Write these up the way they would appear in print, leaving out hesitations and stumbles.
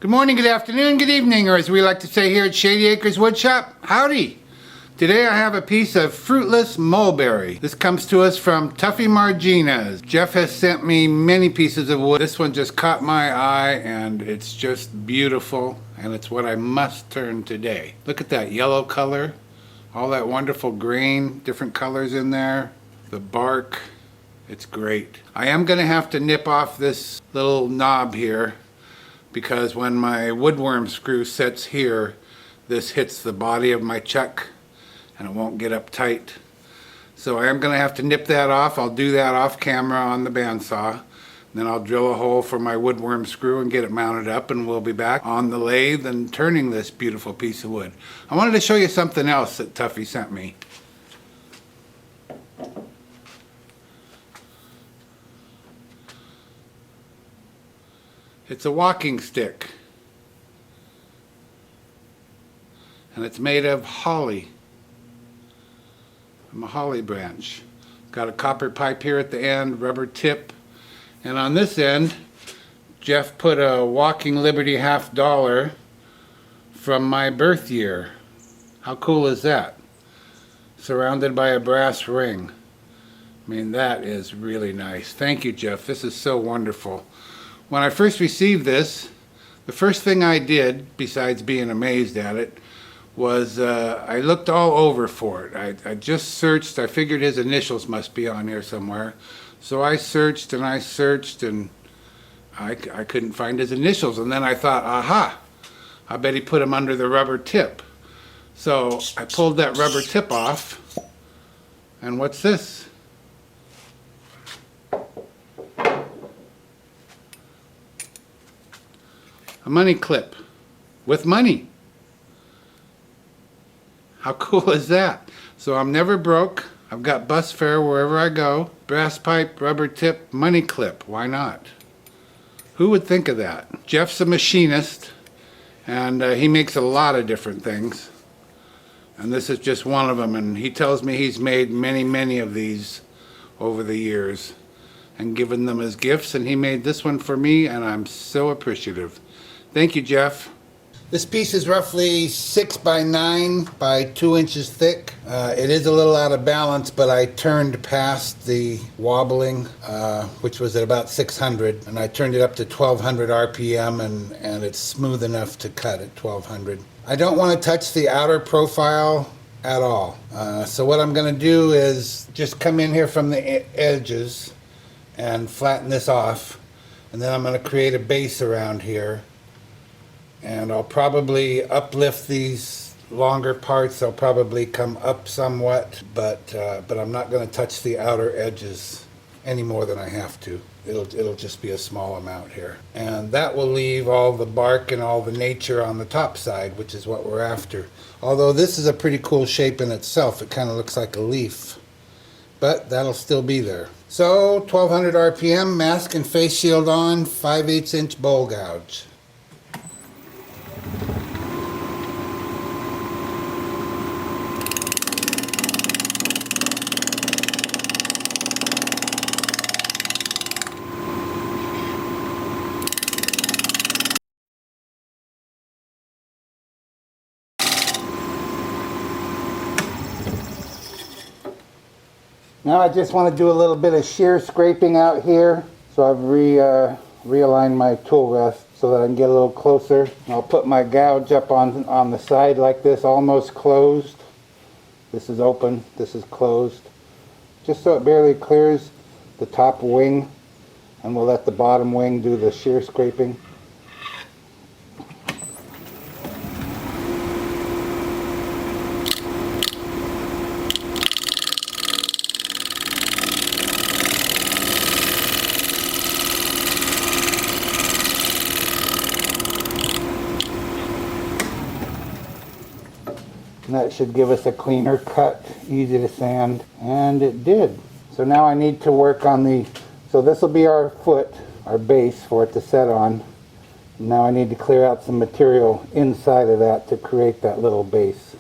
Good morning, good afternoon, good evening, or as we like to say here at Shady Acres Woodshop, howdy! Today I have a piece of Fruitless Mulberry. This comes to us from Tuffy Marginez. Jeff has sent me many pieces of wood. This one just caught my eye and it's just beautiful, and it's what I must turn today. Look at that yellow color, all that wonderful grain, different colors in there, the bark, it's great. I am going to have to nip off this little knob here, because when my woodworm screw sits here, this hits the body of my chuck and it won't get up tight. So I am going to have to nip that off. I'll do that off camera on the bandsaw. Then I'll drill a hole for my woodworm screw and get it mounted up, and we'll be back on the lathe and turning this beautiful piece of wood. I wanted to show you something else that Tuffy sent me. It's a walking stick, and it's made of holly, from a holly branch. Got a copper pipe here at the end, rubber tip, and on this end Jeff put a Walking Liberty $50 from my birth year. How cool is that? Surrounded by a brass ring. I mean, that is really nice. Thank you, Jeff. This is so wonderful. When I first received this, the first thing I did, besides being amazed at it, was I looked all over for it. I just searched. I figured his initials must be on here somewhere. So I searched and I searched, and I couldn't find his initials. And then I thought, aha, I bet he put them under the rubber tip. So I pulled that rubber tip off, and what's this? A money clip with money. How cool is that? So I'm never broke. I've got bus fare wherever I go. Brass pipe, rubber tip, money clip. Why not? Who would think of that? Jeff's a machinist, and he makes a lot of different things. And this is just one of them. And he tells me he's made many of these over the years and given them as gifts. And he made this one for me, and I'm so appreciative. Thank you, Jeff. This piece is roughly 6 by 9 by 2 inches thick. It is a little out of balance, but I turned past the wobbling, which was at about 600, and I turned it up to 1200 RPM, and it's smooth enough to cut at 1200. I don't want to touch the outer profile at all. So what I'm going to do is just come in here from the edges and flatten this off, and then I'm going to create a base around here. And I'll probably uplift these longer parts. They'll probably come up somewhat, but I'm not going to touch the outer edges any more than I have to. It'll just be a small amount here. And that will leave all the bark and all the nature on the top side, which is what we're after. Although this is a pretty cool shape in itself. It kind of looks like a leaf, but that'll still be there. So 1200 RPM, mask and face shield on, 5/8 inch bowl gouge. Now I just want to do a little bit of shear scraping out here. So I've realigned my tool rest so that I can get a little closer. I'll put my gouge up on the side like this, almost closed. This is open, this is closed. Just so it barely clears the top wing, and we'll let the bottom wing do the shear scraping. And that should give us a cleaner cut, easy to sand, and it did. So now I need to work on so this will be our foot, our base for it to set on. Now I need to clear out some material inside of that to create that little base.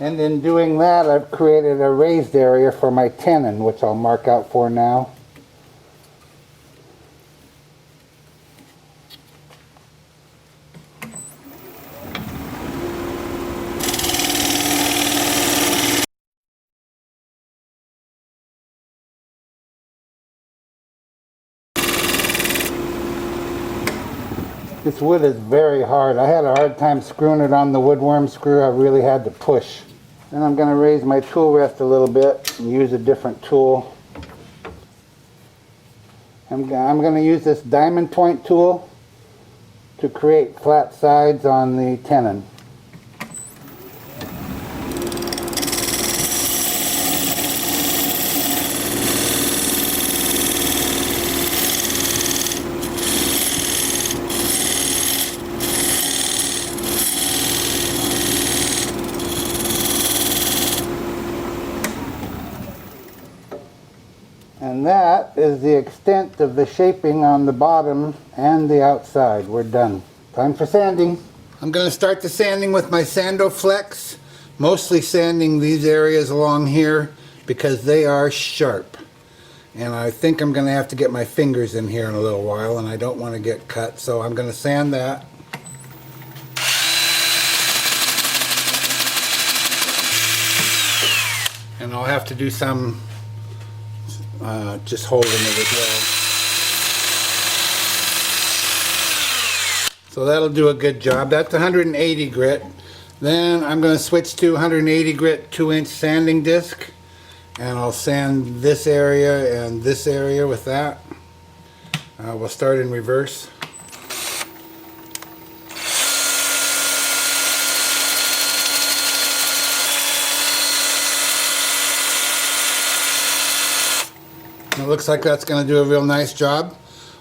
And in doing that, I've created a raised area for my tenon, which I'll mark out for now. This wood is very hard. I had a hard time screwing it on the woodworm screw. I really had to push. Then I'm going to raise my tool rest a little bit and use a different tool. I'm going to use this diamond point tool to create flat sides on the tenon. And that is the extent of the shaping on the bottom and the outside. We're done. Time for sanding. I'm going to start the sanding with my Sandoflex, mostly sanding these areas along here because they are sharp. And I think I'm going to have to get my fingers in here in a little while, and I don't want to get cut, so I'm going to sand that. And I'll have to do some just holding it as well. So that'll do a good job. That's 180 grit. Then I'm going to switch to 180 grit 2-inch sanding disc, and I'll sand this area and this area with that. We'll start in reverse. It looks like that's going to do a real nice job.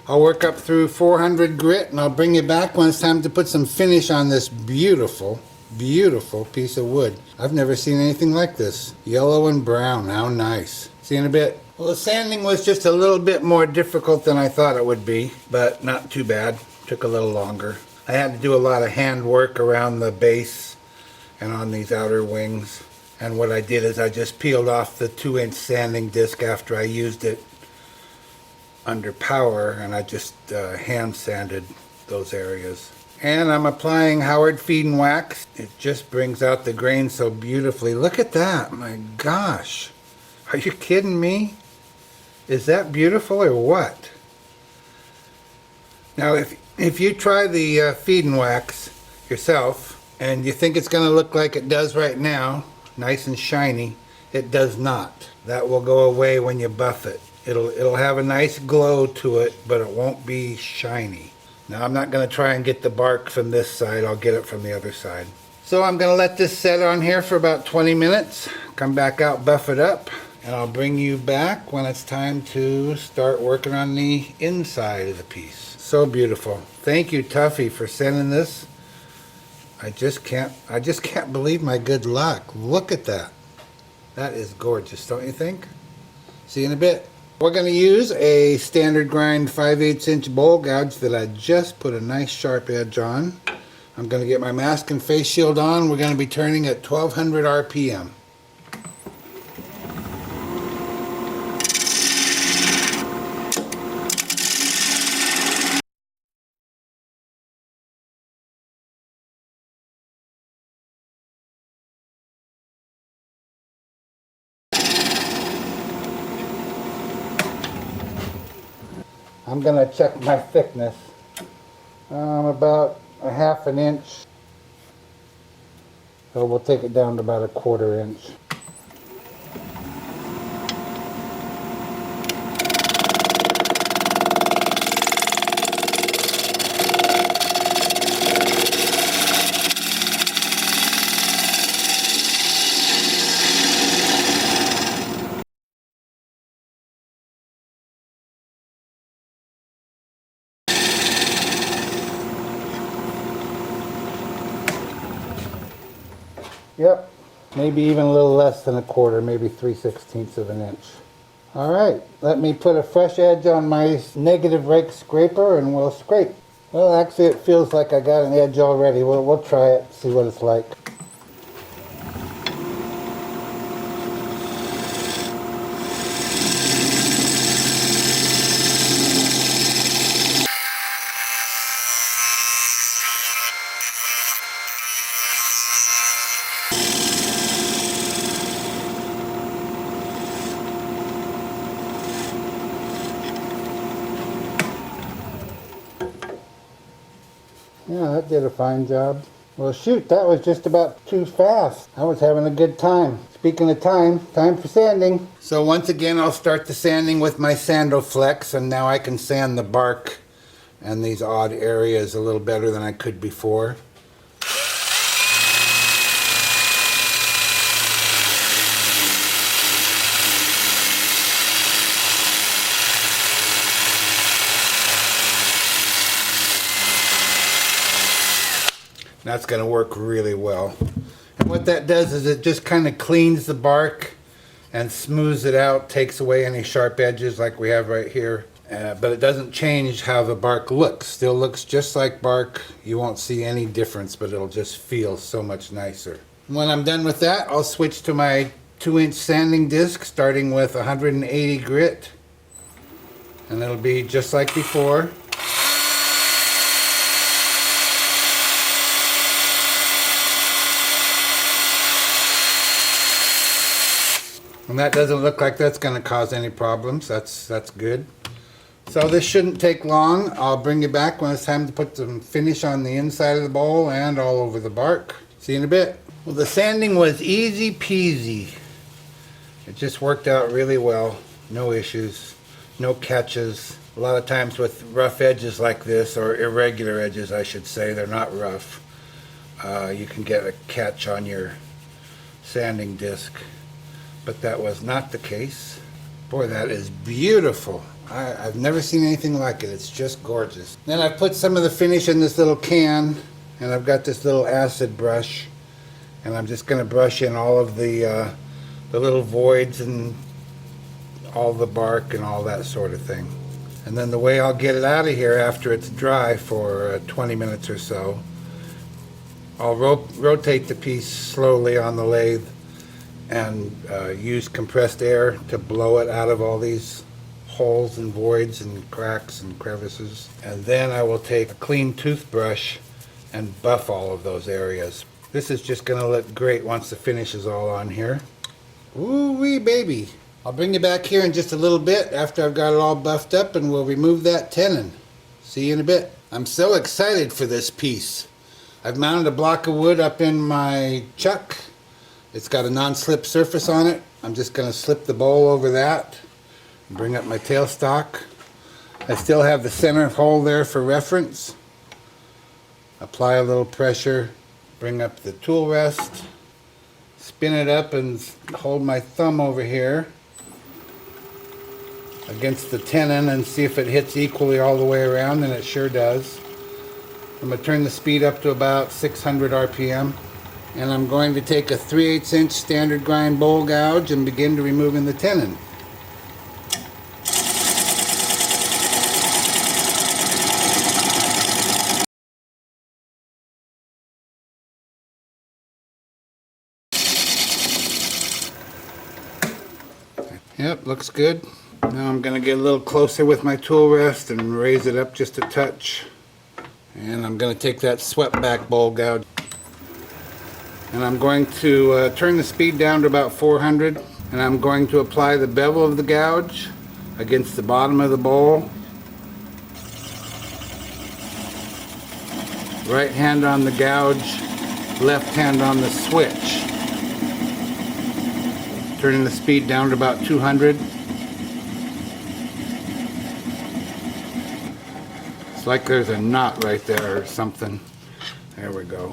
I'll work up through 400 grit and I'll bring you back when it's time to put some finish on this beautiful, beautiful piece of wood. I've never seen anything like this. Yellow and brown, how nice. See you in a bit. Well, the sanding was just a little bit more difficult than I thought it would be, but not too bad. Took a little longer. I had to do a lot of hand work around the base and on these outer wings. And what I did is I just peeled off the 2-inch sanding disc after I used it under power, and I just hand sanded those areas. And I'm applying Howard Feed and Wax. It just brings out the grain so beautifully. Look at that, my gosh. Are you kidding me? Is that beautiful or what? Now if you try the Feed and Wax yourself and you think it's going to look like it does right now, nice and shiny, it does not. That will go away when you buff it. It'll have a nice glow to it, but it won't be shiny. Now I'm not going to try and get the bark from this side. I'll get it from the other side. So I'm going to let this set on here for about 20 minutes. Come back out, buff it up, and I'll bring you back when it's time to start working on the inside of the piece. So beautiful. Thank you, Tuffy, for sending this. I just can't believe my good luck. Look at that. That is gorgeous, don't you think? See you in a bit. We're going to use a standard grind 5/8 inch bowl gouge that I just put a nice sharp edge on. I'm going to get my mask and face shield on. We're going to be turning at 1200 RPM. I'm going to check my thickness. About a 1/2 inch. So we'll take it down to about a 1/4 inch. Yep, maybe even a little less than a 1/4, maybe 3/16 of an inch. All right, let me put a fresh edge on my negative rake scraper and we'll scrape. Well, actually it feels like I got an edge already. We'll try it, see what it's like. Yeah, that did a fine job. Well, shoot, that was just about too fast. I was having a good time. Speaking of time for sanding. So once again, I'll start the sanding with my Sandoflex, and now I can sand the bark and these odd areas a little better than I could before. That's going to work really well. And what that does is it just kind of cleans the bark and smooths it out, takes away any sharp edges like we have right here. But it doesn't change how the bark looks. Still looks just like bark. You won't see any difference, but it'll just feel so much nicer. When I'm done with that, I'll switch to my 2-inch sanding disc, starting with 180 grit. And it'll be just like before. And that doesn't look like that's going to cause any problems. That's good. So this shouldn't take long. I'll bring you back when it's time to put some finish on the inside of the bowl and all over the bark. See you in a bit. Well, the sanding was easy peasy. It just worked out really well. No issues, no catches. A lot of times with rough edges like this, or irregular edges I should say, they're not rough. You can get a catch on your sanding disc. But that was not the case. Boy, that is beautiful. I've never seen anything like it. It's just gorgeous. Then I put some of the finish in this little can, and I've got this little acid brush, and I'm just going to brush in all of the little voids and all the bark and all that sort of thing. And then the way I'll get it out of here after it's dry for 20 minutes or so, I'll rotate the piece slowly on the lathe and use compressed air to blow it out of all these holes and voids and cracks and crevices. And then I will take a clean toothbrush and buff all of those areas. This is just going to look great once the finish is all on here. Ooh-wee baby. I'll bring you back here in just a little bit after I've got it all buffed up, and we'll remove that tenon. See you in a bit. I'm so excited for this piece. I've mounted a block of wood up in my chuck. It's got a non-slip surface on it. I'm just going to slip the bowl over that and bring up my tailstock. I still have the center hole there for reference. Apply a little pressure, bring up the tool rest, spin it up and hold my thumb over here against the tenon and see if it hits equally all the way around, and it sure does. I'm going to turn the speed up to about 600 RPM. And I'm going to take a 3/8 inch standard grind bowl gouge and begin to removing the tenon. Yep, looks good. Now I'm going to get a little closer with my tool rest and raise it up just a touch. And I'm going to take that swept back bowl gouge. And I'm going to turn the speed down to about 400, and I'm going to apply the bevel of the gouge against the bottom of the bowl. Right hand on the gouge, left hand on the switch. Turning the speed down to about 200. It's like there's a knot right there or something. There we go.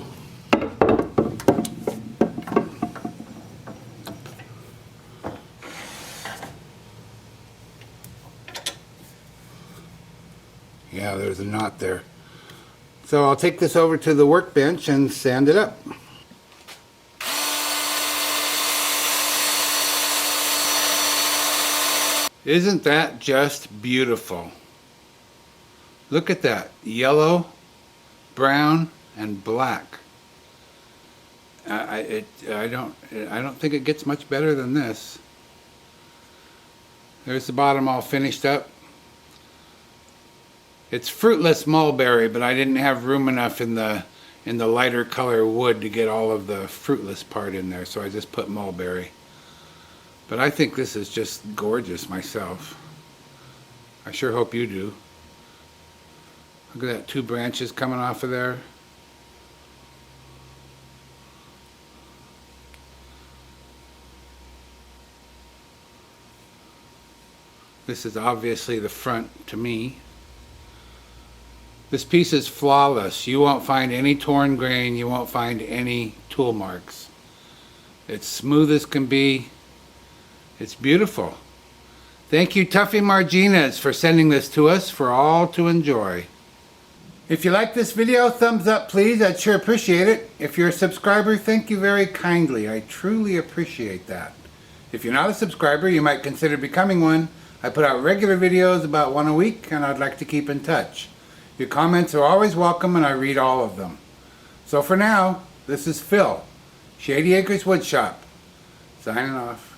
Yeah, there's a knot there. So I'll take this over to the workbench and sand it up. Isn't that just beautiful? Look at that. Yellow, brown, and black. I don't think it gets much better than this. There's the bottom all finished up. It's Fruitless Mulberry, but I didn't have room enough in the lighter color wood to get all of the fruitless part in there, so I just put mulberry. But I think this is just gorgeous myself. I sure hope you do. Look at that, 2 branches coming off of there. This is obviously the front to me. This piece is flawless. You won't find any torn grain. You won't find any tool marks. It's smooth as can be. It's beautiful. Thank you, Tuffy Marginez, for sending this to us for all to enjoy. If you like this video, thumbs up please. I'd sure appreciate it. If you're a subscriber, thank you very kindly. I truly appreciate that. If you're not a subscriber, you might consider becoming one. I put out regular videos about 1 a week, and I'd like to keep in touch. Your comments are always welcome, and I read all of them. So for now, this is Phil, Shady Acres Woodshop, signing off.